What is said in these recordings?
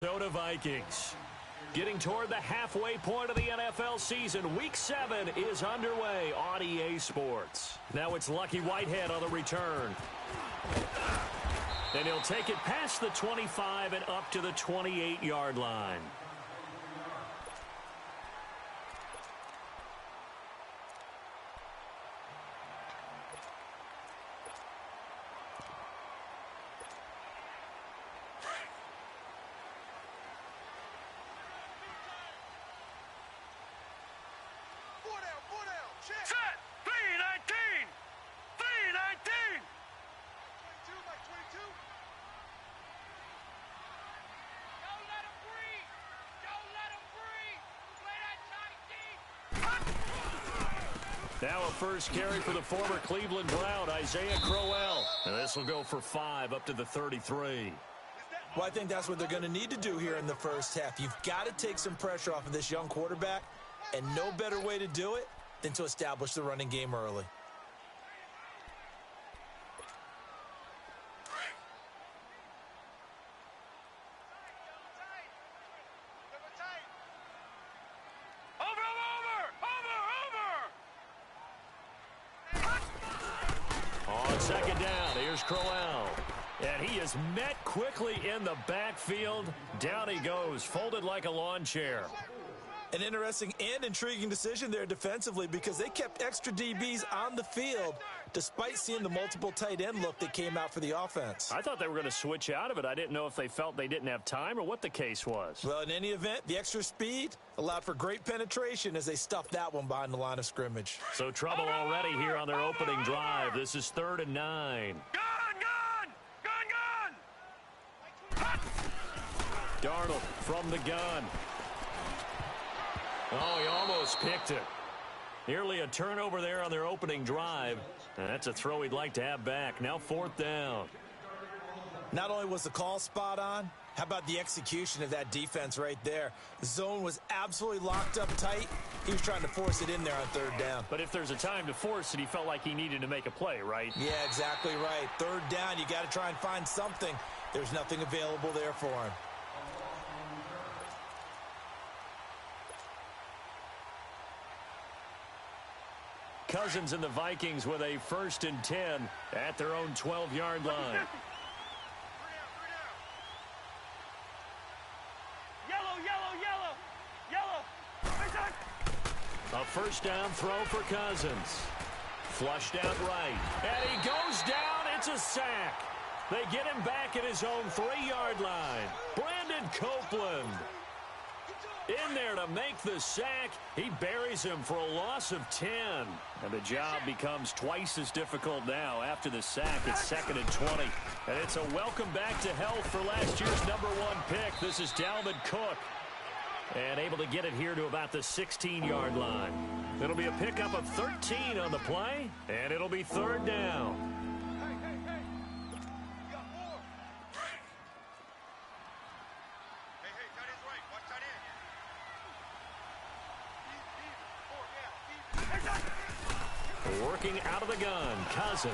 Minnesota Vikings. Getting toward the halfway point of the NFL season, Week 7 is underway on EA Sports. Now it's Lucky Whitehead on the return. And he'll take it past the 25 and up to the 28-yard line. Now a first carry for the former Cleveland Brown, Isaiah Crowell. And this will go for 5 up to the 33. Well, I think that's what they're going to need to do here in the first half. You've got to take some pressure off of this young quarterback, and no better way to do it than to establish the running game early. Second down, here's Crowell. And he is met quickly in the backfield. Down he goes, folded like a lawn chair. An interesting and intriguing decision there defensively because they kept extra DBs on the field despite seeing the multiple tight end look that came out for the offense. I thought they were going to switch out of it. I didn't know if they felt they didn't have time or what the case was. Well, in any event, the extra speed allowed for great penetration as they stuffed that one behind the line of scrimmage. So trouble already here on their opening drive. This is 3rd and 9. Darnold from the gun. Oh, he almost picked it. Nearly a turnover there on their opening drive. And that's a throw he'd like to have back. Now 4th down. Not only was the call spot on, how about the execution of that defense right there? The zone was absolutely locked up tight. He was trying to force it in there on 3rd down. But if there's a time to force it, he felt like he needed to make a play, right? Yeah, exactly right. 3rd down, you got to try and find something. There's nothing available there for him. Cousins and the Vikings with a 1st and 10 at their own 12-yard line. Yellow. A 1st down throw for Cousins. Flushed out right. And he goes down. It's a sack. They get him back at his own 3-yard line. Brandon Copeland in there to make the sack. He buries him for a loss of 10. And the job becomes twice as difficult now after the sack. It's 2nd and 20. And it's a welcome back to health for last year's #1 pick. This is Dalvin Cook. And able to get it here to about the 16-yard line. It'll be a pickup of 13 on the play. And it'll be 3rd down. Working out of the gun, Cousins.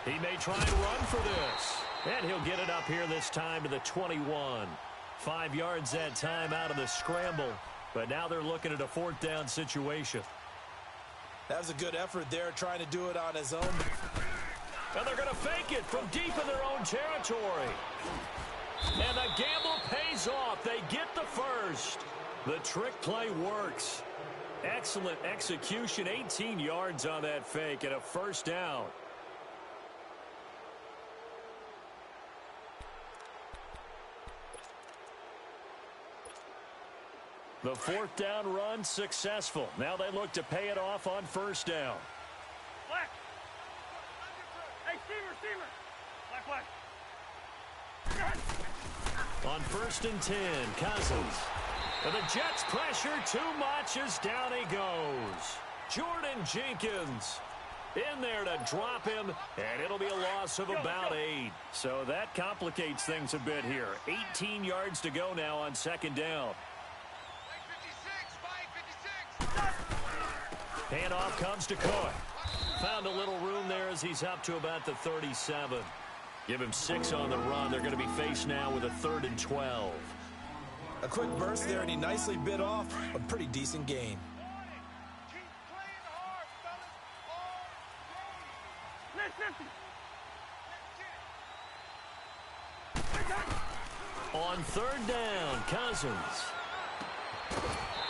He may try and run for this. And he'll get it up here this time to the 21. 5 yards that time out of the scramble. But now they're looking at a 4th down situation. That was a good effort there, trying to do it on his own. And they're going to fake it from deep in their own territory. And the gamble pays off. They get the first. The trick play works. Excellent execution, 18 yards on that fake and a 1st down. The 4th down run successful. Now they look to pay it off on 1st down. Black. Hey, receiver. Black. On 1st and 10, Cousins. And the Jets pressure too much as down he goes. Jordan Jenkins in there to drop him, and it'll be a loss of about 8. So that complicates things a bit here. 18 yards to go now on 2nd down. Handoff comes to Cook. Found a little room there as he's up to about the 37. Give him 6 on the run. They're going to be faced now with a 3rd and 12. A quick burst there, and he nicely bit off a pretty decent gain. Keep playing hard, fellas. All day. On third down, Cousins.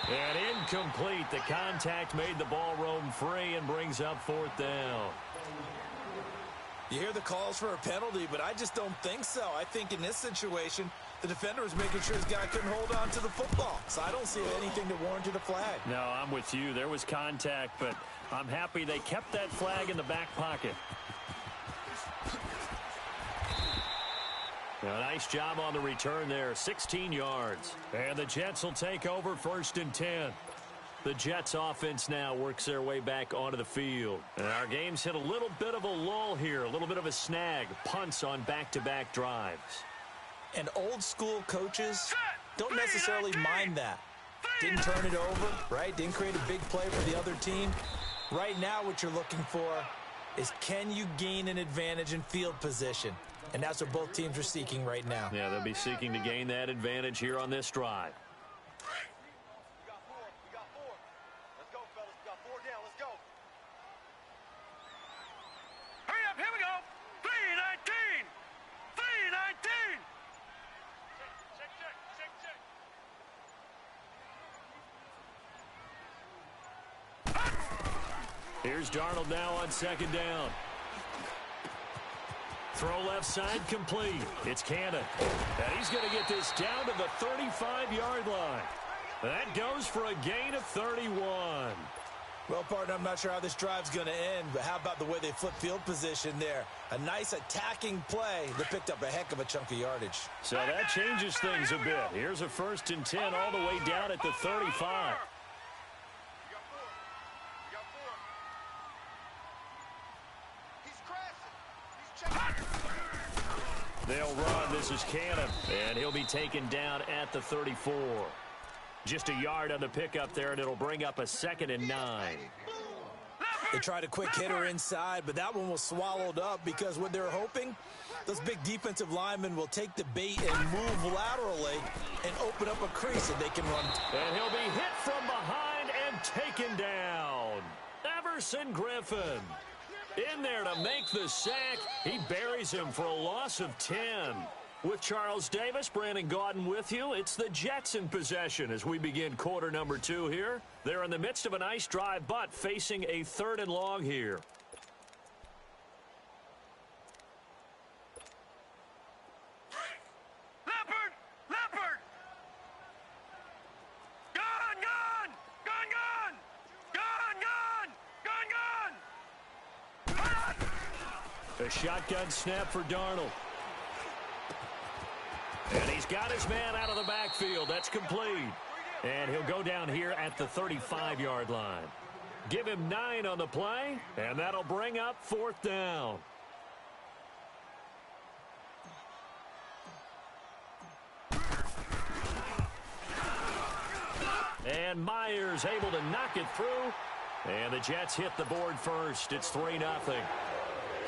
And incomplete. The contact made the ball roam free and brings up fourth down. You hear the calls for a penalty, but I just don't think so. I think in this situation, the defender was making sure his guy couldn't hold on to the football. So I don't see anything that warranted a flag. No, I'm with you. There was contact, but I'm happy they kept that flag in the back pocket. A nice job on the return there, 16 yards. And the Jets will take over 1st and 10. The Jets offense now works their way back onto the field. And our game's hit a little bit of a lull here, a little bit of a snag. Punts on back-to-back drives. And old school coaches don't necessarily mind that. Didn't turn it over, right? Didn't create a big play for the other team. Right now what you're looking for is, can you gain an advantage in field position? And that's what both teams are seeking right now. Yeah, they'll be seeking to gain that advantage here on this drive. We got four. Let's go, fellas. We got 4 down. Let's go. Hurry up. Here we go. 3-19. 3-19. Check. Here's Darnold now on 2nd down. Throw left side complete. It's Cannon. And he's going to get this down to the 35-yard line. That goes for a gain of 31. Well, partner, I'm not sure how this drive's going to end, but how about the way they flip field position there? A nice attacking play that picked up a heck of a chunk of yardage. So that changes things a bit. Here's a 1st and 10 all the way down at the 35. They'll run. This is Cannon, and he'll be taken down at the 34. Just a yard on the pickup there, and it'll bring up a 2nd and 9. They tried a quick hitter inside, but that one was swallowed up because what they're hoping, those big defensive linemen will take the bait and move laterally and open up a crease that they can run. And he'll be hit from behind and taken down. Everson Griffin in there to make the sack. He buries him for a loss of 10. With Charles Davis, Brandon Gaudin with you. It's the Jets in possession as we begin quarter number 2 here. They're in the midst of a nice drive, but facing a 3rd and long here. Leopard! Gone! A shotgun snap for Darnold. And he's got his man out of the backfield. That's complete. And he'll go down here at the 35-yard line. Give him 9 on the play, and that'll bring up 4th down. And Myers able to knock it through. And the Jets hit the board first. It's 3-0.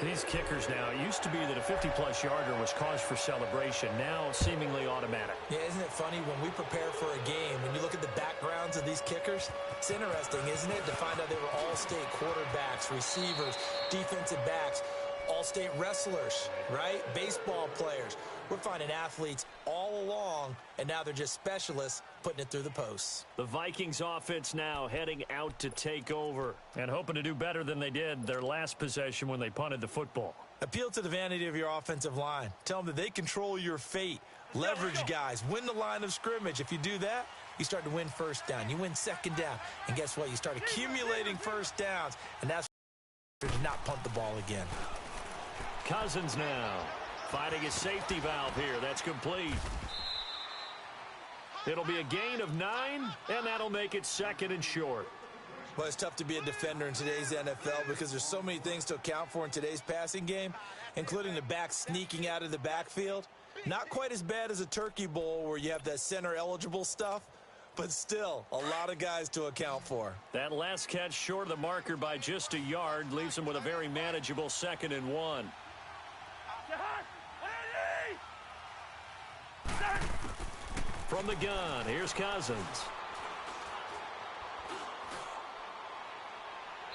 These kickers now, it used to be that a 50-plus yarder was cause for celebration. Now seemingly automatic. Yeah, isn't it funny when we prepare for a game, when you look at the backgrounds of these kickers, it's interesting, isn't it, to find out they were all-state quarterbacks, receivers, defensive backs, all-state wrestlers, right? Baseball players. We're finding athletes all along, and now they're just specialists putting it through the posts. The Vikings offense now heading out to take over and hoping to do better than they did their last possession when they punted the football. Appeal to the vanity of your offensive line. Tell them that they control your fate. Leverage guys. Win the line of scrimmage. If you do that, you start to win 1st down. You win 2nd down. And guess what? You start accumulating 1st downs. And that's to not punt the ball again. Cousins now finding his safety valve here. That's complete. It'll be a gain of 9, and that'll make it 2nd and short. Well, it's tough to be a defender in today's NFL because there's so many things to account for in today's passing game, including the back sneaking out of the backfield. Not quite as bad as a turkey bowl where you have that center-eligible stuff, but still a lot of guys to account for. That last catch short of the marker by just a yard leaves him with a very manageable 2nd and 1. from the gun. Here's Cousins.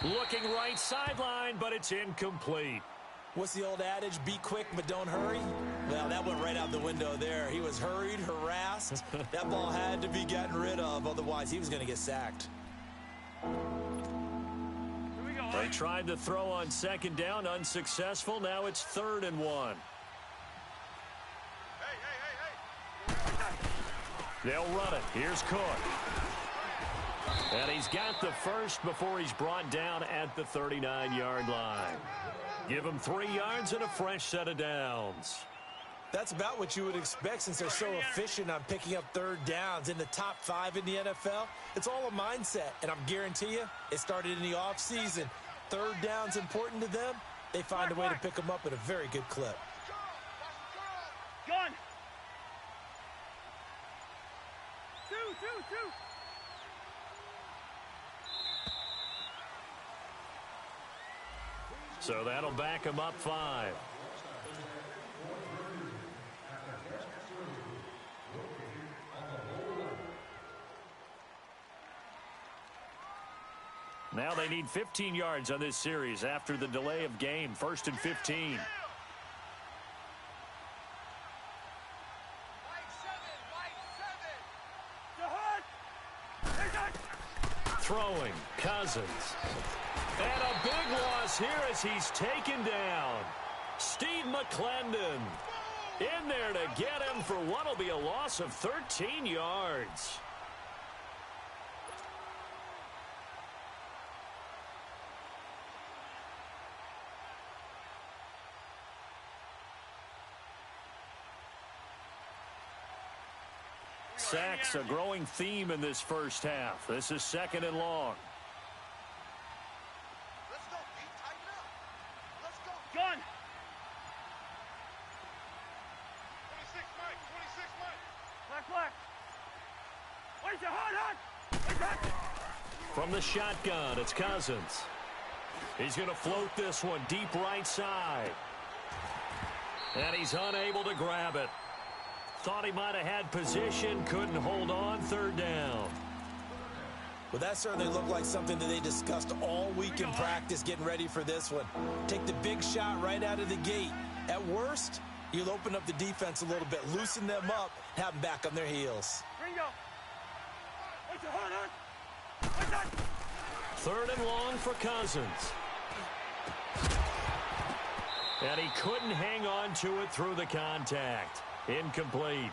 Looking right sideline, but it's incomplete. What's the old adage? Be quick, but don't hurry? Well, that went right out the window there. He was hurried, harassed. That ball had to be gotten rid of, otherwise he was going to get sacked. They tried to throw on second down, unsuccessful. Now it's 3rd and 1. They'll run it. Here's Cook. And he's got the first before he's brought down at the 39-yard line. Give him 3 yards and a fresh set of downs. That's about what you would expect since they're so efficient on picking up 3rd downs in the top 5 in the NFL. It's all a mindset, and I'm guarantee you it started in the offseason. 3rd down's important to them. They find a way to pick them up at a very good clip. Gun! Two. So that'll back him up 5. Now they need 15 yards on this series after the delay of game. 1st and 15. Throwing, Cousins. And a big loss here as he's taken down. Steve McClendon in there to get him for what will be a loss of 13 yards. Sacks a growing theme in this first half. This is 2nd and long. Let's go, Pete. Tighten up. Let's go. Gun! 26 Mike. Black. Where's your hot? From the shotgun, it's Cousins. He's going to float this one deep right side. And he's unable to grab it. Thought he might have had position, couldn't hold on. 3rd down. Well, that certainly looked like something that they discussed all week in practice getting ready for this one. Take the big shot right out of the gate. At worst, you'll open up the defense a little bit, loosen them up, have them back on their heels. 3rd and long for Cousins. And he couldn't hang on to it through the contact. Incomplete.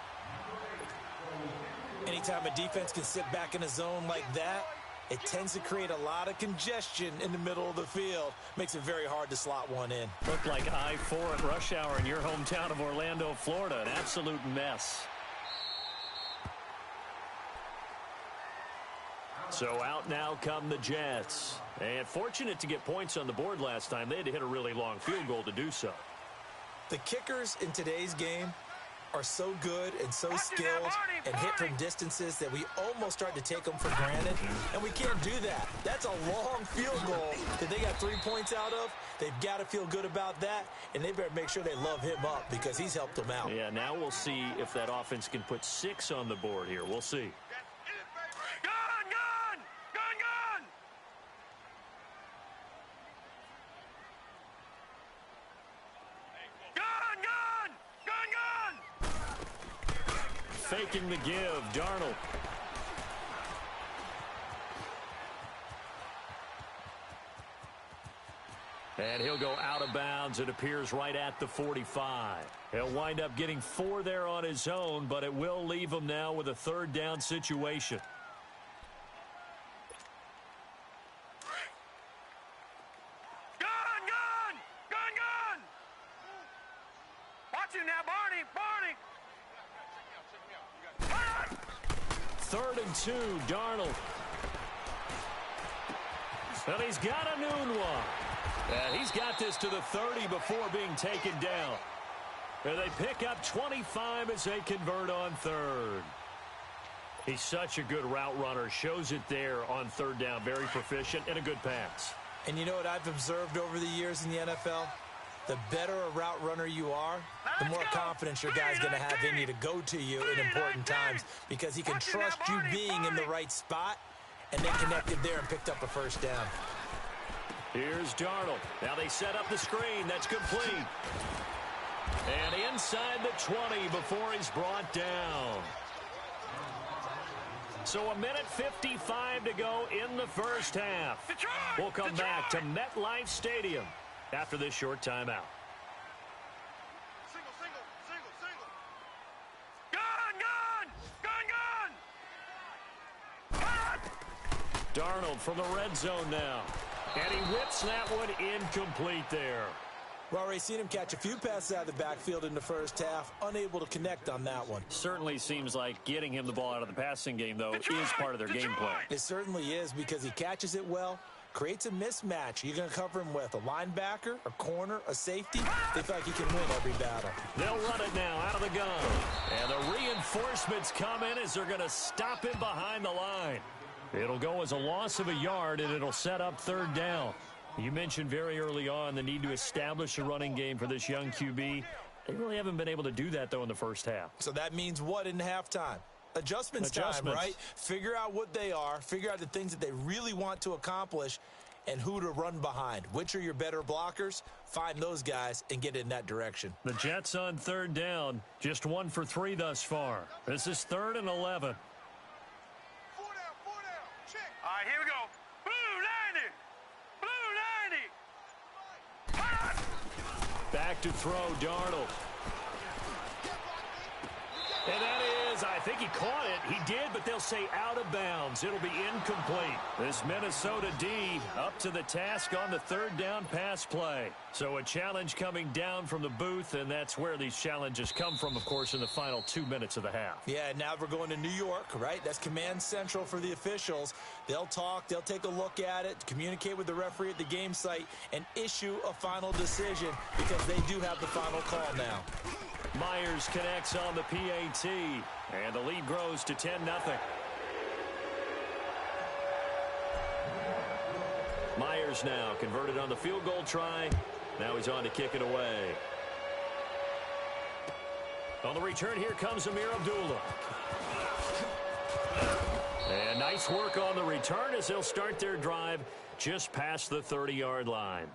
Anytime a defense can sit back in a zone like that, it tends to create a lot of congestion in the middle of the field. Makes it very hard to slot one in. Looked like I-4 at rush hour in your hometown of Orlando, Florida. An absolute mess. So out now come the Jets. And fortunate to get points on the board last time. They had to hit a really long field goal to do so. The kickers in today's game are so good and so skilled and hit from distances that we almost start to take them for granted, and we can't do that. That's a long field goal that they got 3 points out of. They've got to feel good about that, and they better make sure they love him up because he's helped them out. Yeah, now we'll see if that offense can put 6 on the board here. We'll see. Faking the give, Darnold. And he'll go out of bounds. It appears right at the 45. He'll wind up getting 4 there on his own, but it will leave him now with a 3rd down situation. Gun! Watch him now, Barney! 3rd and 2, Darnold. And he's got a noon one. And he's got this to the 30 before being taken down. And they pick up 25 as they convert on 3rd. He's such a good route runner. Shows it there on 3rd down. Very proficient and a good pass. And you know what I've observed over the years in the NFL? The better a route runner you are, the more confidence your guy's going to have in you to go to you in important times because he can trust you being in the right spot, and they connected there and picked up a first down. Here's Darnold. Now they set up the screen. That's complete. And inside the 20 before he's brought down. So 1:55 to go in the first half. We'll come back to MetLife Stadium after this short timeout. Single, single, single, single. Darnold from the red zone now. And he whips that one incomplete there. We've already seen him catch a few passes out of the backfield in the first half, unable to connect on that one. Certainly seems like getting him the ball out of the passing game, though, is part of their game plan. It certainly is because he catches it well, creates a mismatch. You're going to cover him with a linebacker, a corner, a safety. They feel like he can win every battle. They'll run it now out of the gun. And the reinforcements come in as they're going to stop him behind the line. It'll go as a loss of a yard, and it'll set up third down. You mentioned very early on the need to establish a running game for this young QB. They really haven't been able to do that, though, in the first half. So that means what in halftime? Adjustments time, right? Figure out what they are, figure out the things that they really want to accomplish, and who to run behind. Which are your better blockers? Find those guys and get in that direction. The Jets on third down, just 1 for 3 thus far. This is 3rd and 11. 4 down, check. All right, here we go. Blue 90. Back to throw, Darnold. And that is, I think he caught it. He did, but they'll say out of bounds. It'll be incomplete. This Minnesota D up to the task on the third down pass play. So a challenge coming down from the booth, and that's where these challenges come from, of course, in the final 2 minutes of the half. Yeah, now we're going to New York, right? That's command central for the officials. They'll talk, they'll take a look at it, communicate with the referee at the game site, and issue a final decision because they do have the final call now. Myers connects on the PAT, and the lead grows to 10-0. Myers now converted on the field goal try. Now he's on to kick it away. On the return, here comes Amir Abdullah. And nice work on the return as they'll start their drive just past the 30-yard line.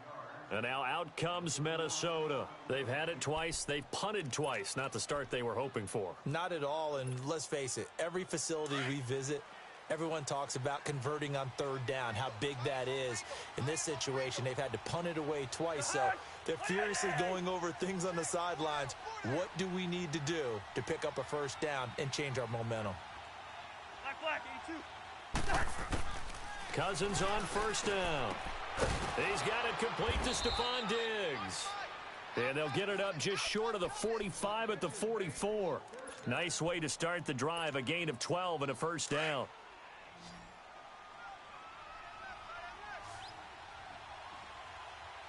And now out comes Minnesota. They've had it twice. They've punted twice. Not the start they were hoping for. Not at all, and let's face it, every facility we visit, everyone talks about converting on third down, how big that is. In this situation, they've had to punt it away twice, so they're furiously going over things on the sidelines. What do we need to do to pick up a first down and change our momentum? Black, 82. Cousins on first down. He's got it complete to Stephon Diggs. And they'll get it up just short of the 45 at the 44. Nice way to start the drive, a gain of 12 and a first down.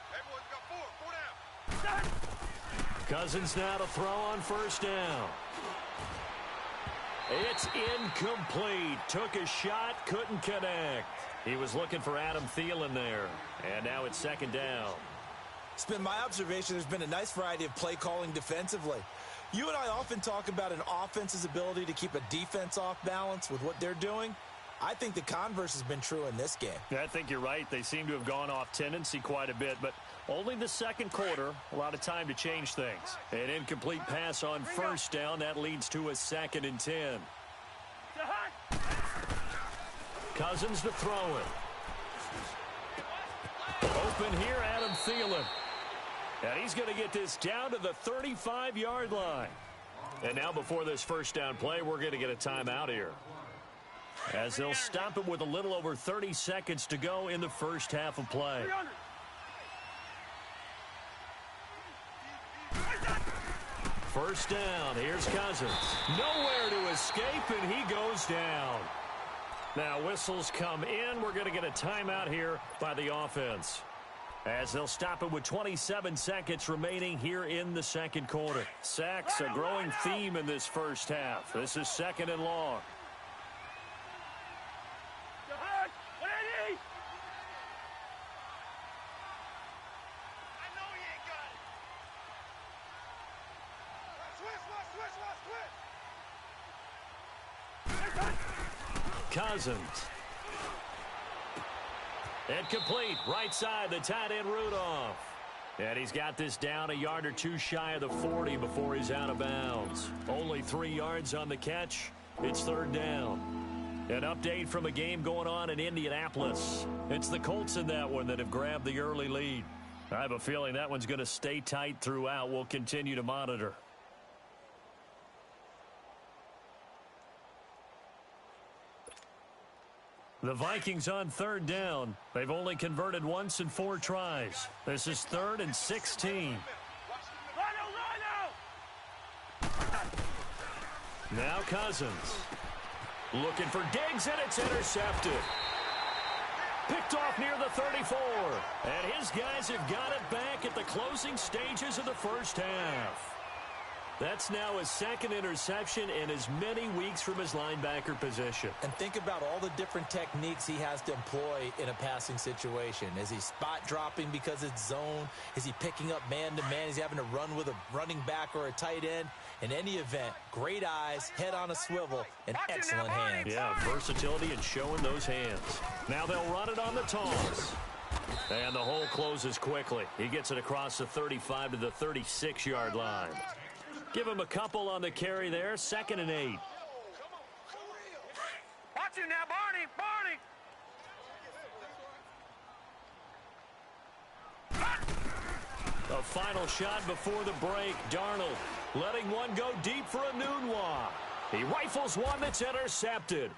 Everyone's got 4 down. Cousins now to throw on first down. It's incomplete. Took a shot, couldn't connect. He was looking for Adam Thielen there. And now it's second down. It's been my observation there's been a nice variety of play calling defensively. You and I often talk about an offense's ability to keep a defense off balance with what they're doing. I think the converse has been true in this game. I think you're right. They seem to have gone off tendency quite a bit, but only the second quarter, a lot of time to change things. An incomplete pass on first down. That leads to a 2nd and 10. Cousins to throw it. Open here, Adam Thielen. And he's going to get this down to the 35-yard line. And now before this first down play, we're going to get a timeout here, as they'll stop it with a little over 30 seconds to go in the first half of play. First down, here's Cousins. Nowhere to escape, and he goes down. Now whistles come in. We're going to get a timeout here by the offense, as they'll stop it with 27 seconds remaining here in the second quarter. Sacks, a growing theme in this first half. This is 2nd and long. Cousins. Incomplete. Right side, the tight end Rudolph. And he's got this down a yard or two shy of the 40 before he's out of bounds. Only 3 yards on the catch. It's third down. An update from a game going on in Indianapolis. It's the Colts in that one that have grabbed the early lead. I have a feeling that one's going to stay tight throughout. We'll continue to monitor. The Vikings on third down. They've only converted once in 4 tries. This is 3rd and 16. Now Cousins. Looking for Diggs, and it's intercepted. Picked off near the 34. And his guys have got it back at the closing stages of the first half. That's now his 2nd interception in as many weeks from his linebacker position. And think about all the different techniques he has to employ in a passing situation. Is he spot dropping because it's zone? Is he picking up man-to-man? Is he having to run with a running back or a tight end? In any event, great eyes, head on a swivel, and excellent hands. Yeah, versatility and showing those hands. Now they'll run it on the toss. And the hole closes quickly. He gets it across the 35 to the 36-yard line. Give him a couple on the carry there. 2nd and 8. Watch him now, Barney! A final shot before the break. Darnold letting one go deep for a Nunwa. He rifles one that's intercepted.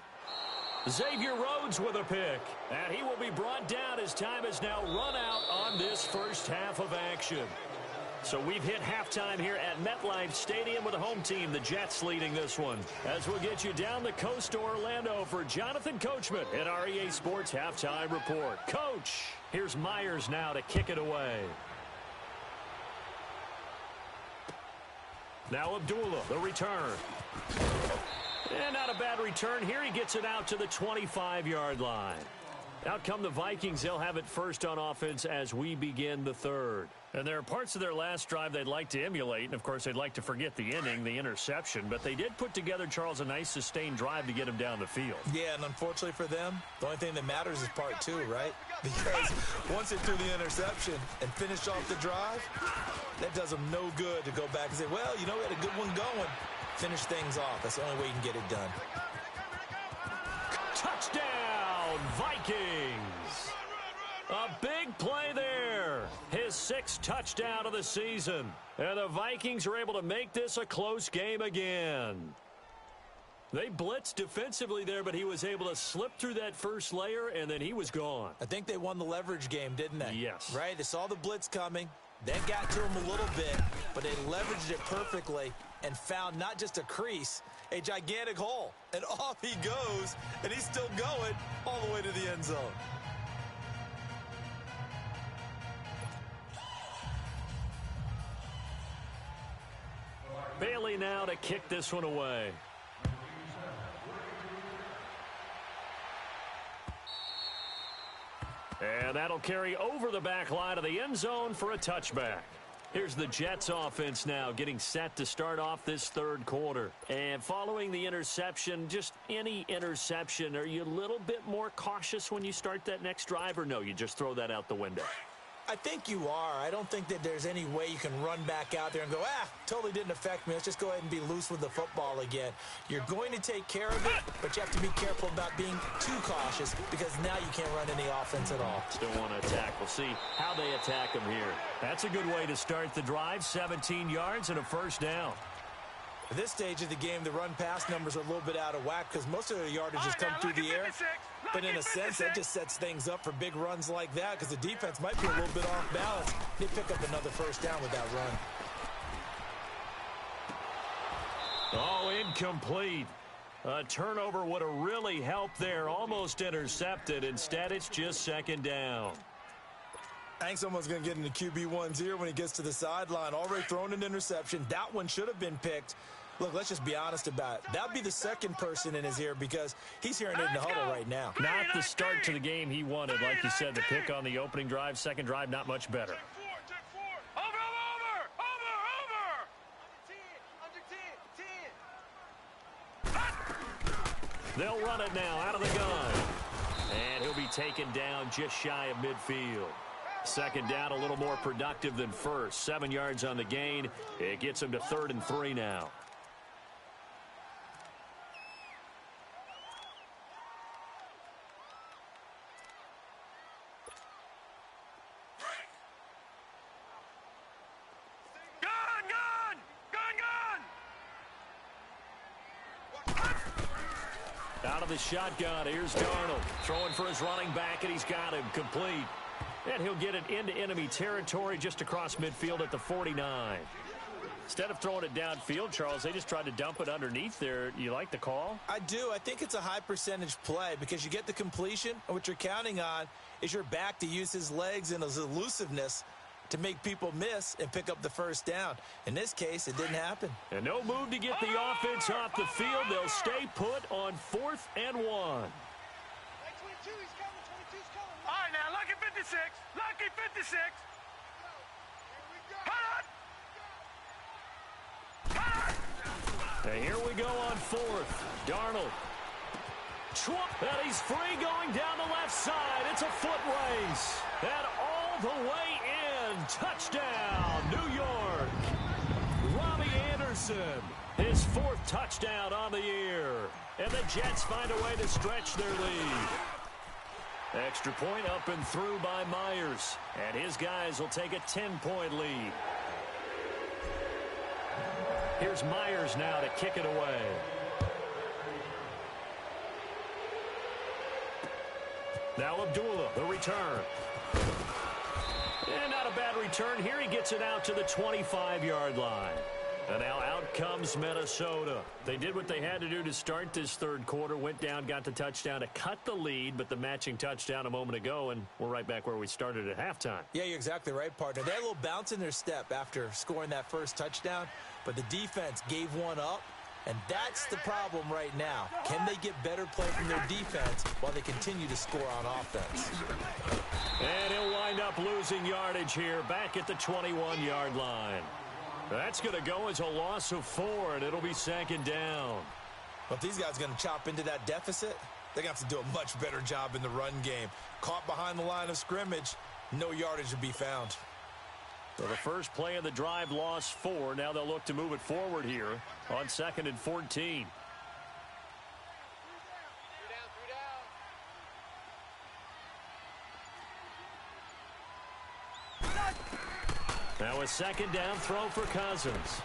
Xavier Rhodes with a pick. And he will be brought down as time has now run out on this first half of action. So we've hit halftime here at MetLife Stadium with the home team, the Jets, leading this one. As we'll get you down the coast to Orlando for Jonathan Coachman in our EA Sports Halftime Report. Coach, here's Myers now to kick it away. Now Abdullah, the return. And not a bad return here. He gets it out to the 25-yard line. Out come the Vikings. They'll have it first on offense as we begin the third. And there are parts of their last drive they'd like to emulate. And, of course, they'd like to forget the inning, the interception. But they did put together, Charles, a nice sustained drive to get him down the field. Yeah, and unfortunately for them, the only thing that matters is part 2, right? Because once they threw the interception and finished off the drive, that does them no good to go back and say, well, you know, we had a good one going. Finish things off. That's the only way you can get it done. Touchdown, Vikings! A big play there. His 6th touchdown of the season. And the Vikings are able to make this a close game again. They blitzed defensively there, but he was able to slip through that first layer, and then he was gone. I think they won the leverage game, didn't they? Yes. Right? They saw the blitz coming, then got to him a little bit, but they leveraged it perfectly and found not just a crease, a gigantic hole. And off he goes, and he's still going all the way to the end zone. Bailey now to kick this one away. And that'll carry over the back line of the end zone for a touchback. Here's the Jets offense now getting set to start off this third quarter. And following the interception, just any interception, are you a little bit more cautious when you start that next drive, or no, you just throw that out the window? I think you are. I don't think that there's any way you can run back out there and go, totally didn't affect me. Let's just go ahead and be loose with the football again. You're going to take care of it, but you have to be careful about being too cautious because now you can't run any offense at all. Still want to attack. We'll see how they attack him here. That's a good way to start the drive. 17 yards and a first down. At this stage of the game, the run-pass numbers are a little bit out of whack because most of the yardage has come through the air. But in a sense, that just sets things up for big runs like that because the defense might be a little bit off balance. They pick up another first down with that run. Oh, incomplete. A turnover would have really helped there. Almost intercepted. Instead, it's just second down. I think someone's going to get into QB1's ear when he gets to the sideline. Already thrown an interception. That one should have been picked. Look, let's just be honest about it. That would be the second person in his ear because he's hearing it in the huddle right now. Not the start to the game he wanted. Like you said, the pick on the opening drive, second drive, not much better. Over! Under 10. They'll run it now out of the gun. And he'll be taken down just shy of midfield. Second down, a little more productive than first. 7 yards on the gain. It gets him to 3rd and 3 now. Out of the shotgun, here's Darnold. Throwing for his running back, and he's got him complete. And he'll get it into enemy territory just across midfield at the 49. Instead of throwing it downfield, Charles, they just tried to dump it underneath there. You like the call? I do. I think it's a high percentage play because you get the completion, and what you're counting on is your back to use his legs and his elusiveness to make people miss and pick up the first down. In this case, it didn't happen. And no move to get the offense off the field. They'll stay put on 4th and 1. 22, he's coming. 22's coming. All right, now, lucky 56. Lucky 56. Here we go. And here we go on 4th. Darnold. And he's free going down the left side. It's a foot race. And all the way in. Touchdown, New York. Robbie Anderson. His 4th touchdown on the year. And the Jets find a way to stretch their lead. Extra point up and through by Myers. And his guys will take a 10-point lead. Here's Myers now to kick it away. Now Abdullah, the return. And not a bad return here. He gets it out to the 25-yard line. And now out comes Minnesota. They did what they had to do to start this 3rd quarter. Went down, got the touchdown to cut the lead, but the matching touchdown a moment ago, and we're right back where we started at halftime. Yeah, you're exactly right, partner. They had a little bounce in their step after scoring that first touchdown, but the defense gave one up, and that's the problem right now. Can they get better play from their defense while they continue to score on offense? And he'll wind up losing yardage here back at the 21-yard line. That's going to go as a loss of 4, and it'll be 2nd down. Well, if these guys are going to chop into that deficit, they're going to have to do a much better job in the run game. Caught behind the line of scrimmage, no yardage to be found. So the first play of the drive lost 4. Now they'll look to move it forward here on 2nd and 14. Now a 2nd down throw for Cousins.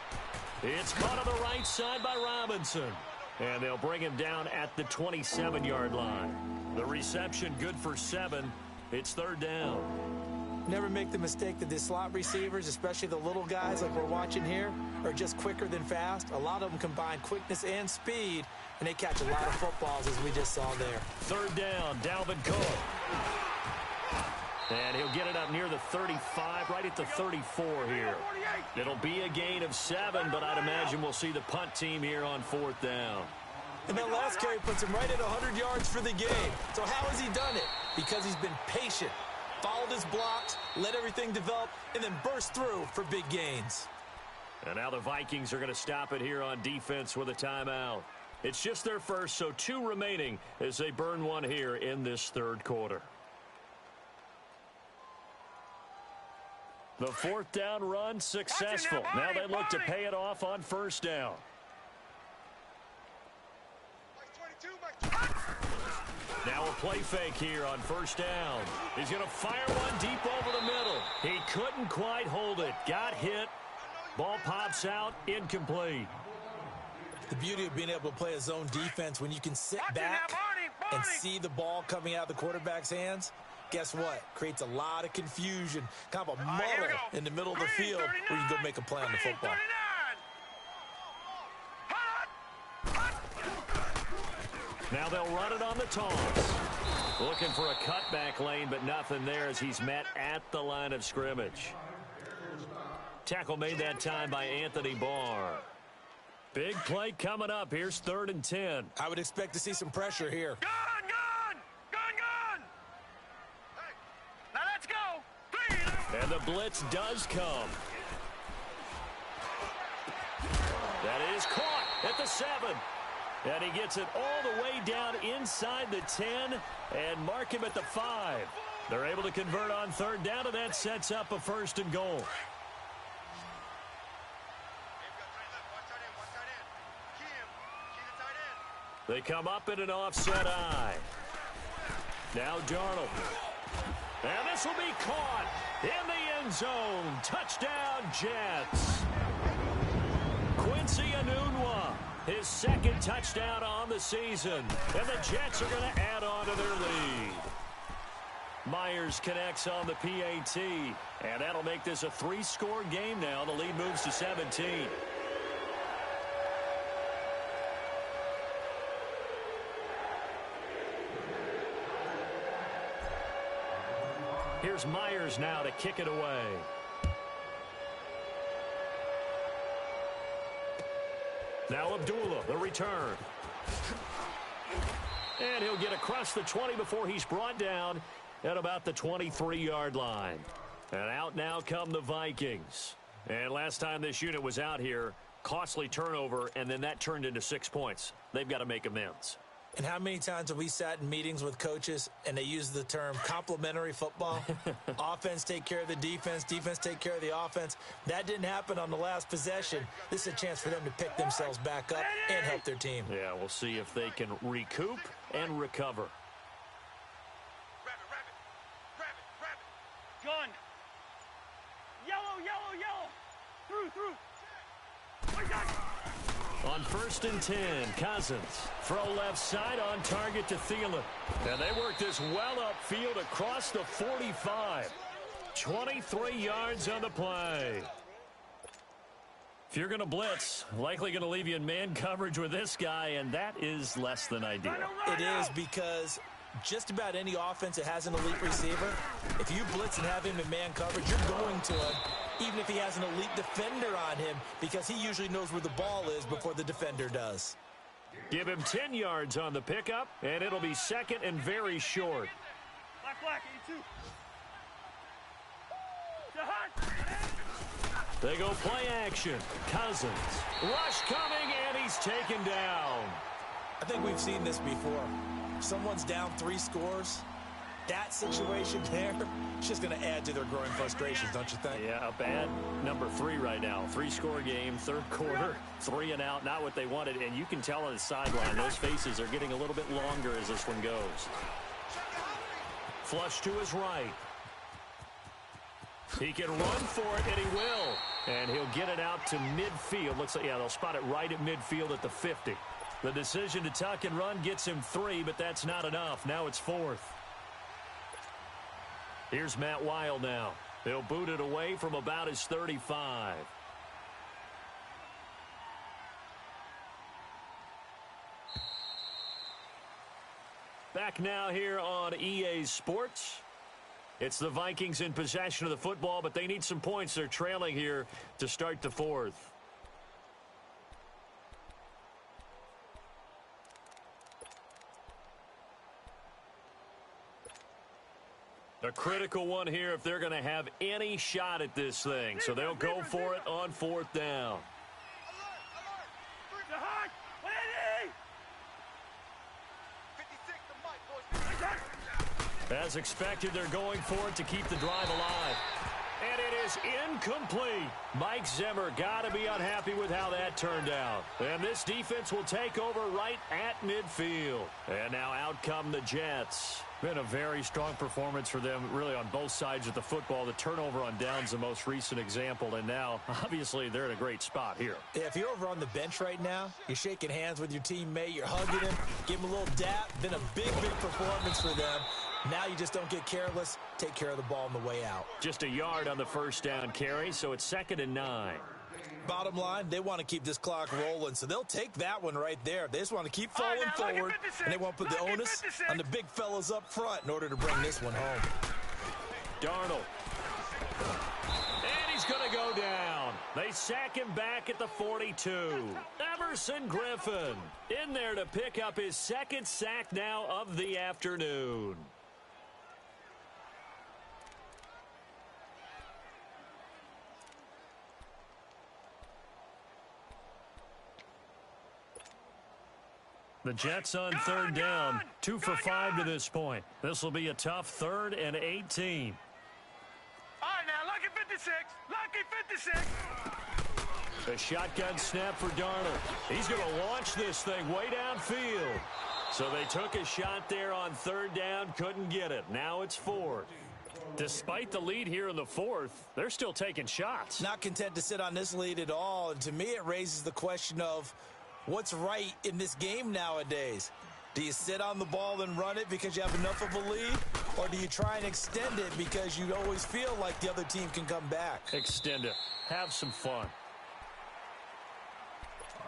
It's caught on the right side by Robinson. And they'll bring him down at the 27-yard line. The reception good for 7. It's 3rd down. Never make the mistake that the slot receivers, especially the little guys like we're watching here, are just quicker than fast. A lot of them combine quickness and speed, and they catch a lot of footballs, as we just saw there. 3rd down, Dalvin Cook. And he'll get it up near the 35, right at the 34 here. It'll be a gain of 7, but I'd imagine we'll see the punt team here on 4th down. And that last carry puts him right at 100 yards for the game. So how has he done it? Because he's been patient, followed his blocks, let everything develop, and then burst through for big gains. And now the Vikings are going to stop it here on defense with a timeout. It's just their first, so 2 remaining as they burn one here in this 3rd quarter. The 4th down run successful. Now they look to pay it off on 1st down. Now a play fake here on 1st down. He's going to fire one deep over the middle. He couldn't quite hold it. Got hit. Ball pops out. Incomplete. The beauty of being able to play a zone defense when you can sit back and see the ball coming out of the quarterback's hands. Guess what? Creates a lot of confusion. Kind of a muddle in the middle of the field where you can go make a play on the football. Now they'll run it on the toss. Looking for a cutback lane, but nothing there as he's met at the line of scrimmage. Tackle made that time by Anthony Barr. Big play coming up. Here's 3rd and 10. I would expect to see some pressure here. Gun! Hey, now let's go! 3. And the blitz does come. That is caught at the 7. And he gets it all the way down inside the 10 and mark him at the 5. They're able to convert on third down, and that sets up a 1st and goal. They come up in an offset eye. Now Darnold. And this will be caught in the end zone. Touchdown, Jets. Quincy Enunwa, his 2nd touchdown on the season. And the Jets are going to add on to their lead. Myers connects on the PAT. And that'll make this a 3-score game now. The lead moves to 17. Here's Myers now to kick it away. Now Abdullah, the return. And he'll get across the 20 before he's brought down at about the 23-yard line. And out now come the Vikings. And last time this unit was out here, costly turnover, and then that turned into 6 points. They've got to make amends. And how many times have we sat in meetings with coaches and they use the term complementary football? Offense take care of the defense, defense take care of the offense. That didn't happen on the last possession. This is a chance for them to pick themselves back up and help their team. Yeah, we'll see if they can recoup and recover. Gun. Yellow, yellow, yellow. Through. I got it. On 1st and 10, Cousins. Throw left side on target to Thielen. And they work this well upfield across the 45. 23 yards on the play. If you're going to blitz, likely going to leave you in man coverage with this guy, and that is less than ideal. It is, because just about any offense that has an elite receiver, if you blitz and have him in man coverage, you're going to him, even if he has an elite defender on him, because he usually knows where the ball is before the defender does. Give him 10 yards on the pickup, and it'll be 2nd and very short. Black, 82. The hunt. They go play action. Cousins. Rush coming, and he's taken down. I think we've seen this before. Someone's down 3 scores. That situation there, it's just going to add to their growing frustrations, don't you think? Yeah, a bad number 3 right now. 3-score game, 3rd quarter, 3 and out, not what they wanted. And you can tell on the sideline, those faces are getting a little bit longer as this one goes. Flush to his right. He can run for it, and he will. And he'll get it out to midfield. Looks like, yeah, they'll spot it right at midfield at the 50. The decision to tuck and run gets him 3, but that's not enough. Now it's 4th. Here's Matt Weil now. He'll boot it away from about his 35. Back now here on EA Sports. It's the Vikings in possession of the football, but they need some points. They're trailing here to start the 4th. A critical one here if they're going to have any shot at this thing. So they'll go for it on 4th down. The hunt. 180. 56 to Mike, boys. As expected, they're going for it to keep the drive alive. And it is incomplete. Mike Zimmer got to be unhappy with how that turned out. And this defense will take over right at midfield. And now out come the Jets. Been a very strong performance for them, really, on both sides of the football. The turnover on downs, the most recent example. And now, obviously, they're in a great spot here. Yeah, if you're over on the bench right now, you're shaking hands with your teammate, you're hugging him, give him a little dap. Been a big, big performance for them. Now you just don't get careless. Take care of the ball on the way out. Just a yard on the 1st down carry, so it's 2nd and 9. Bottom line, they want to keep this clock rolling, so they'll take that one right there. They just want to keep falling forward, and they want to put the onus on the big fellas up front in order to bring this one home. Darnold. And he's going to go down. They sack him back at the 42. Emerson Griffin in there to pick up his 2nd sack now of the afternoon. The Jets on third down, 2 for 5 to this point. This will be a tough 3rd and 18. All right, now, lucky 56. Lucky 56. A shotgun snap for Darnold. He's going to launch this thing way downfield. So they took a shot there on third down, couldn't get it. Now it's 4th. Despite the lead here in the 4th, they're still taking shots. Not content to sit on this lead at all. And to me, it raises the question of what's right in this game nowadays. Do you sit on the ball and run it because you have enough of a lead? Or do you try and extend it because you always feel like the other team can come back? Extend it. Have some fun.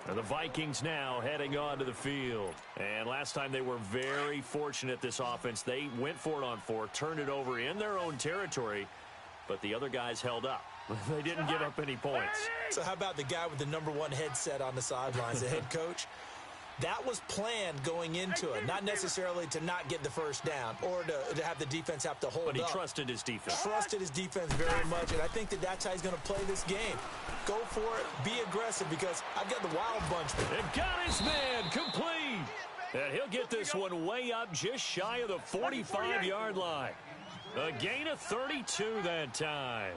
And the Vikings now heading onto the field. And last time they were very fortunate, this offense. They went for it on 4, turned it over in their own territory, but the other guys held up. They didn't give up any points. So how about the guy with the #1 headset on the sidelines, the head coach? That was planned going into it, not necessarily to not get the first down or to have the defense have to hold up. But he trusted his defense. Trusted his defense very much, and I think that's how he's going to play this game. Go for it, be aggressive, because I've got the wild bunch. And got his man complete. And he'll get this one way up just shy of the 45-yard line. A gain of 32 that time.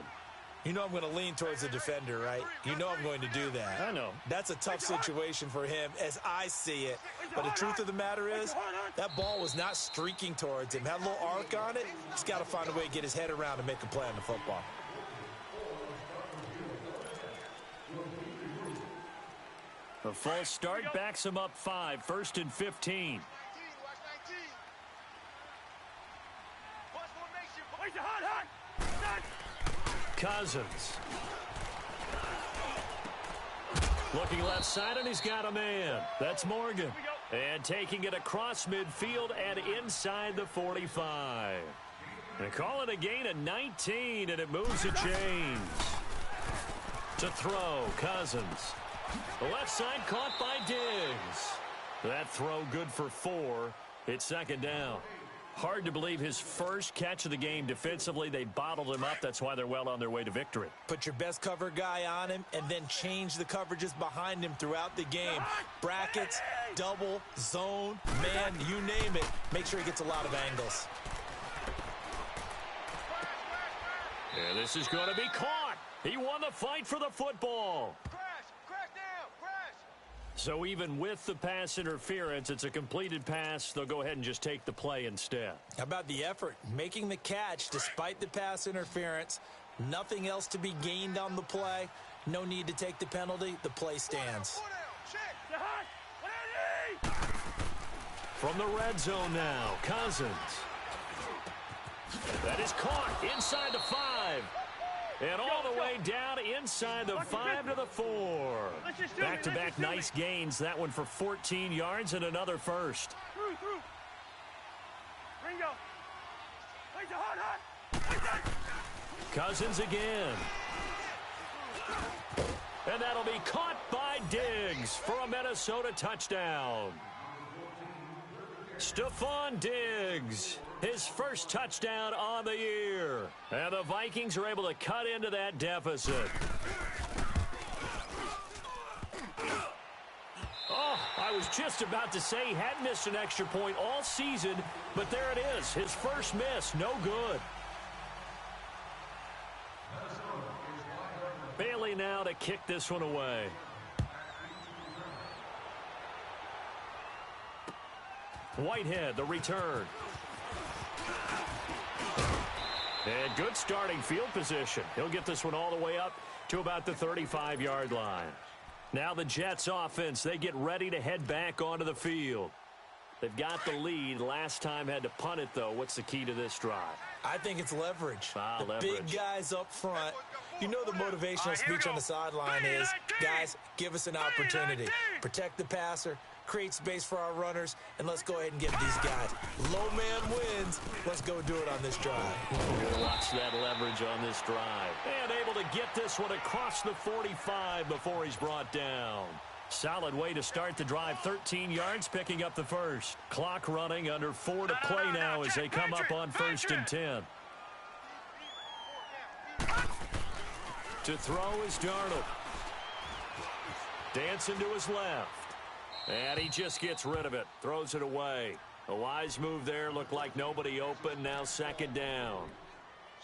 You know I'm going to lean towards the defender, right? You know I'm going to do that. I know. That's a tough situation for him as I see it. But the truth of the matter is, that ball was not streaking towards him. Had a little arc on it. He's got to find a way to get his head around and make a play on the football. A false start backs him up 5, 1st and 15. Cousins. Looking left side, and he's got a man. That's Morgan. And taking it across midfield and inside the 45. They call it a gain of 19, and it moves the chains. To throw, Cousins. The left side caught by Diggs. That throw good for 4. It's 2nd down. Hard to believe his first catch of the game defensively. They bottled him up. That's why they're well on their way to victory. Put your best cover guy on him and then change the coverages behind him throughout the game. Brackets, double, zone, man, you name it. Make sure he gets a lot of angles. And this is going to be caught. He won the fight for the football. So even with the pass interference, it's a completed pass. They'll go ahead and just take the play instead. How about the effort? Making the catch despite the pass interference. Nothing else to be gained on the play. No need to take the penalty. The play stands. From the red zone now, Cousins. That is caught inside the 5. And all the way down inside the 5 to the 4. Back-to-back nice gains. That one for 14 yards and another first. Through. Ringo. Cousins again. And that'll be caught by Diggs for a Minnesota touchdown. Stephon Diggs. His first touchdown on the year. And the Vikings are able to cut into that deficit. Oh, I was just about to say he hadn't missed an extra point all season, but there it is. His first miss, no good. Bailey now to kick this one away. Whitehead, the return. And good starting field position. He'll get this one all the way up to about the 35-yard line. Now the Jets offense, they get ready to head back onto the field. They've got the lead. Last time had to punt it, though. What's the key to this drive? I think it's leverage. Leverage. Big guys up front. You know the motivational speech on the sideline is, guys, give us an opportunity. Protect the passer, create space for our runners, and let's go ahead and get these guys. Low man wins. Let's go do it on this drive. Watch that leverage on this drive. And able to get this one across the 45 before he's brought down. Solid way to start the drive. 13 yards, picking up the first. Clock running, under 4 to play now as they come up on 1st and 10. To throw is Darnold. Dancing to his left. And he just gets rid of it, throws it away. A wise move there, looked like nobody open, now second down.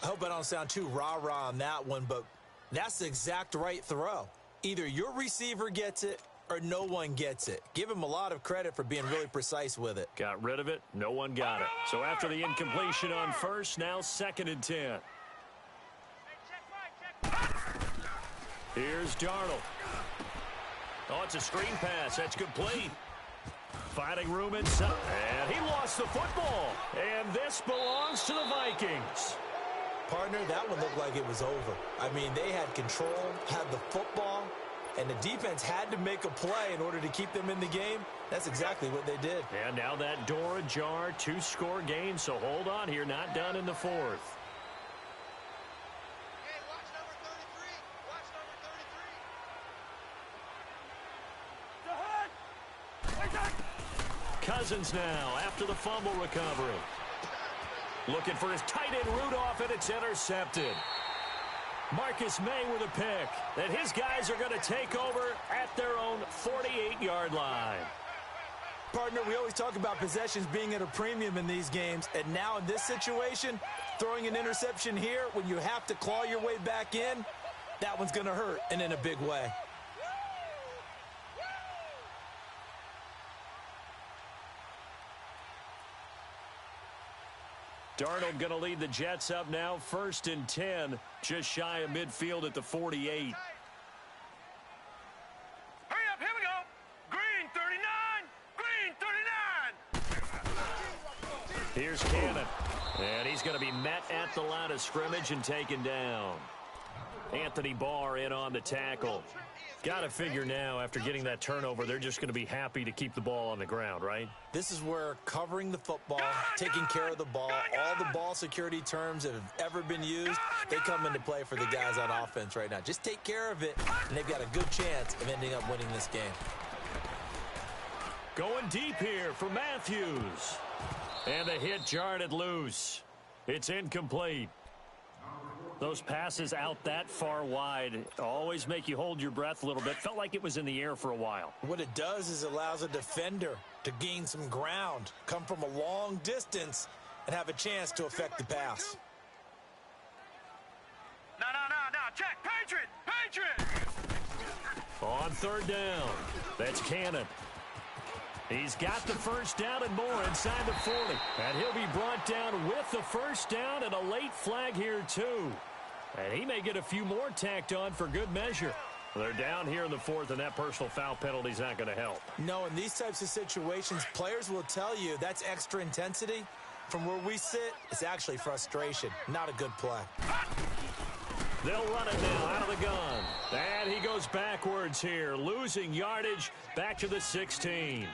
I hope I don't sound too rah-rah on that one, but that's the exact right throw. Either your receiver gets it or no one gets it. Give him a lot of credit for being really precise with it. Got rid of it, no one got it. So after the incompletion on first, now second and 10. Here's Darnold. Oh, it's a screen pass. That's complete. Finding room inside. And he lost the football. And this belongs to the Vikings. Partner, that one looked like it was over. I mean, they had control, had the football, and the defense had to make a play in order to keep them in the game. That's exactly what they did. And now that door ajar, 2-score game, so hold on here, not done in the fourth. Hey, watch number 33. Watch number 33. Cousins now after the fumble recovery. Looking for his tight end Rudolph, and it's intercepted. Marcus May with a pick. And his guys are going to take over at their own 48-yard line. Partner, we always talk about possessions being at a premium in these games, and now in this situation, throwing an interception here when you have to claw your way back in, that one's going to hurt, and in a big way. Darnold going to lead the Jets up now, 1st and 10, just shy of midfield at the 48. Hurry up, here we go. Green 39. Green 39. Here's Cannon. And he's going to be met at the line of scrimmage and taken down. Anthony Barr in on the tackle. Got to figure now, after getting that turnover, they're just going to be happy to keep the ball on the ground, right? This is where covering the football, taking care of the ball, all the ball security terms that have ever been used, they come into play for the guys on offense right now. Just take care of it, and they've got a good chance of ending up winning this game. Going deep here for Matthews. And the hit jarred it loose. It's incomplete. Those passes out that far wide always make you hold your breath a little bit. Felt like it was in the air for a while. What it does is it allows a defender to gain some ground, come from a long distance, and have a chance to affect the pass. No. Check. Patriot. On 3rd down, that's Cannon. He's got the first down and more inside the 40. And he'll be brought down with the first down and a late flag here, too. And he may get a few more tacked on for good measure. They're down here in the 4th, and that personal foul penalty is not going to help. No, in these types of situations, players will tell you that's extra intensity. From where we sit, it's actually frustration, not a good play. They'll run it now out of the gun. And he goes backwards here, losing yardage back to the 16.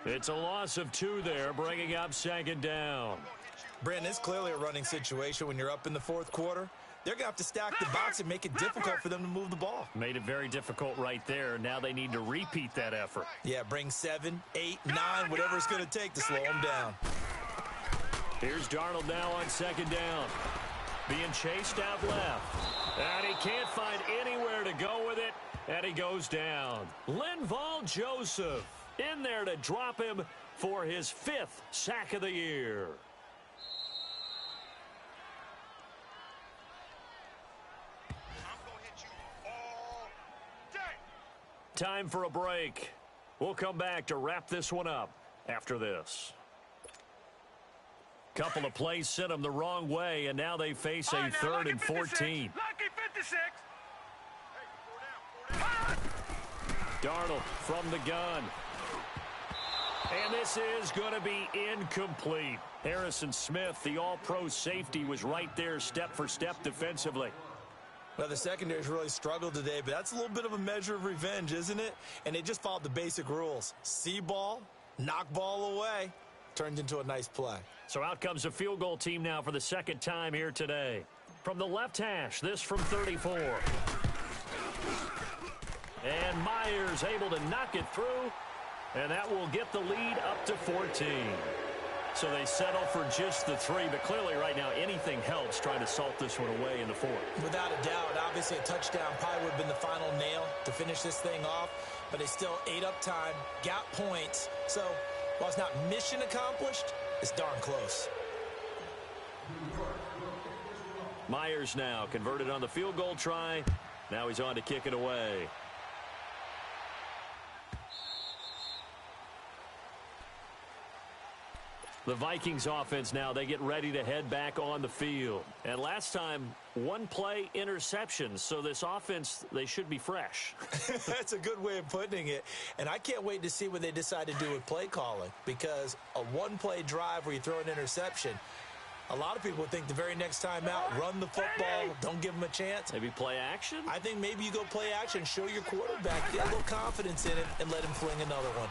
It's a loss of 2 there, bringing up 2nd down. Brandon, it's clearly a running situation when you're up in the 4th quarter. They're going to have to stack the box and make it difficult for them to move the ball. Made it very difficult right there. Now they need to repeat that effort. Yeah, bring 7, 8, 9, whatever it's going to take to slow them down. Here's Darnold now on 2nd down. Being chased out left. And he can't find anywhere to go with it. And he goes down. Linval Joseph in there to drop him for his 5th sack of the year. Time for a break. We'll come back to wrap this one up after this. Couple of plays sent them the wrong way, and now they face a 3rd and 14. Lucky 56. Darnold from the gun. And this is going to be incomplete. Harrison Smith, the all-pro safety, was right there step for step defensively. Well, the secondary's really struggled today, but that's a little bit of a measure of revenge, isn't it? And they just followed the basic rules. See ball, knock ball away, turned into a nice play. So out comes a field goal team now for the 2nd time here today. From the left hash, this from 34. And Myers able to knock it through, and that will get the lead up to 14. So they settle for just the 3, but clearly right now anything helps trying to salt this one away in the 4th. Without a doubt, obviously a touchdown probably would have been the final nail to finish this thing off, but they still ate up time, got points. So while it's not mission accomplished, it's darn close. Myers now converted on the field goal try. Now he's on to kick it away. The Vikings offense now, they get ready to head back on the field. And last time, 1 play interceptions. So this offense, they should be fresh. That's a good way of putting it. And I can't wait to see what they decide to do with play calling. Because a 1-play drive where you throw an interception, a lot of people would think the very next time out, run the football, don't give them a chance. Maybe play action? I think maybe you go play action, show your quarterback, get a little confidence in it, and let him fling another one.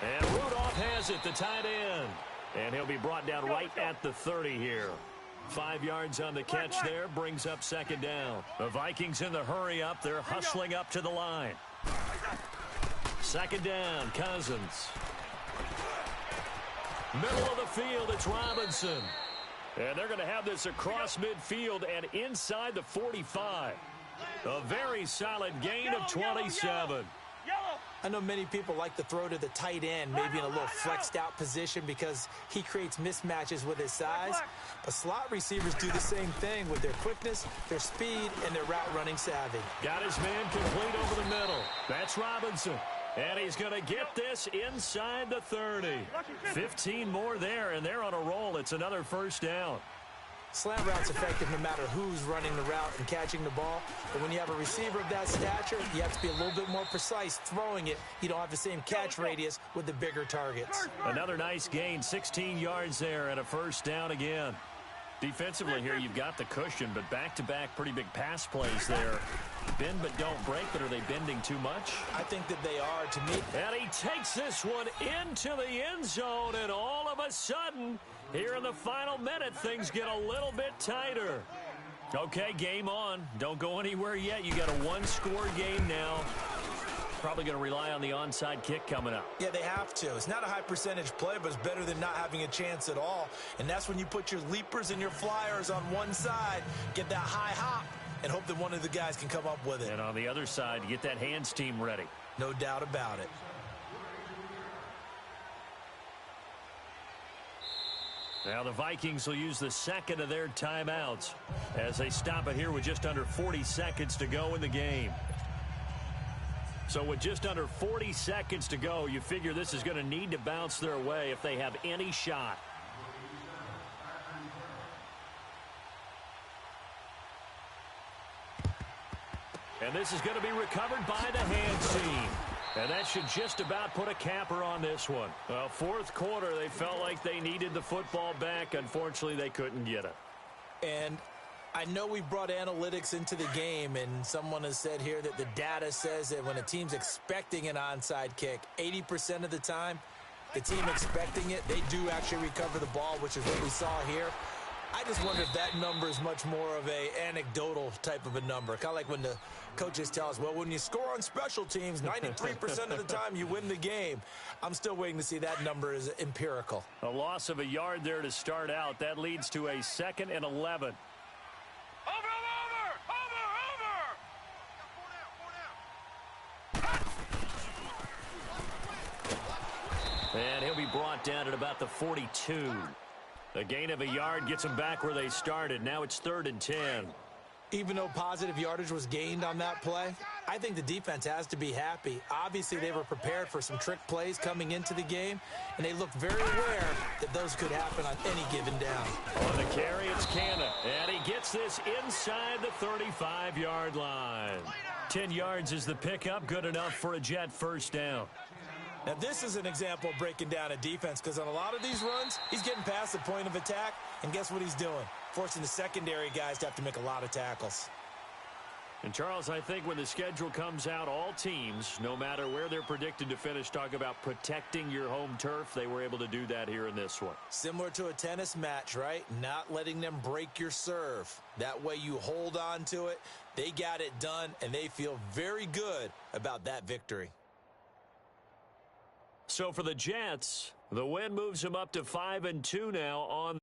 And Rudolph has it, the tight end. And he'll be brought down right at the 30 here. 5 yards on the catch there, brings up 2nd down. The Vikings in the hurry up. They're hustling up to the line. 2nd down, Cousins. Middle of the field, it's Robinson. And they're going to have this across midfield and inside the 45. A very solid gain of 27. I know many people like to throw to the tight end, maybe in a little flexed out position because he creates mismatches with his size. But slot receivers do the same thing with their quickness, their speed, and their route running savvy. Got his man complete over the middle. That's Robinson. And he's going to get this inside the 30. 15 more there, and they're on a roll. It's another 1st down. Slant route's effective no matter who's running the route and catching the ball. But when you have a receiver of that stature, you have to be a little bit more precise throwing it. You don't have the same catch radius with the bigger targets. Another nice gain, 16 yards there and a 1st down again. Defensively here, you've got the cushion, but back-to-back pretty big pass plays there. Bend but don't break, but are they bending too much? I think that they are, to me. And he takes this one into the end zone, and all of a sudden, here in the final minute, things get a little bit tighter. Okay, game on. Don't go anywhere yet. You got a 1-score game now. Probably going to rely on the onside kick coming up. Yeah, they have to. It's not a high percentage play, but it's better than not having a chance at all. And that's when you put your leapers and your flyers on one side, get that high hop, and hope that one of the guys can come up with it. And on the other side, you get that hands team ready. No doubt about it. Now the Vikings will use the 2nd of their timeouts as they stop it here with just under 40 seconds to go in the game. So with just under 40 seconds to go, you figure this is going to need to bounce their way if they have any shot. And this is going to be recovered by the hands team. And that should just about put a capper on this one. Well, 4th quarter, they felt like they needed the football back. Unfortunately, they couldn't get it. And I know we brought analytics into the game, and someone has said here that the data says that when a team's expecting an onside kick, 80% of the time, the team expecting it, they do actually recover the ball, which is what we saw here. I just wonder if that number is much more of a anecdotal type of a number. Kind of like when the coaches tell us, well, when you score on special teams, 93% of the time you win the game. I'm still waiting to see that number is empirical. A loss of a yard there to start out. That leads to a 2nd and 11. And he'll be brought down at about the 42. A gain of a yard gets them back where they started. Now it's 3rd and 10. Even though positive yardage was gained on that play, I think the defense has to be happy. Obviously, they were prepared for some trick plays coming into the game, and they looked very aware that those could happen on any given down. On the carry, it's Cannon. And he gets this inside the 35-yard line. 10 yards is the pickup. Good enough for a Jet 1st down. Now, this is an example of breaking down a defense because on a lot of these runs, he's getting past the point of attack, and guess what he's doing? Forcing the secondary guys to have to make a lot of tackles. And, Charles, I think when the schedule comes out, all teams, no matter where they're predicted to finish, talk about protecting your home turf. They were able to do that here in this one. Similar to a tennis match, right? Not letting them break your serve. That way you hold on to it. They got it done, and they feel very good about that victory. So for the Jets, the win moves them up to 5-2 now on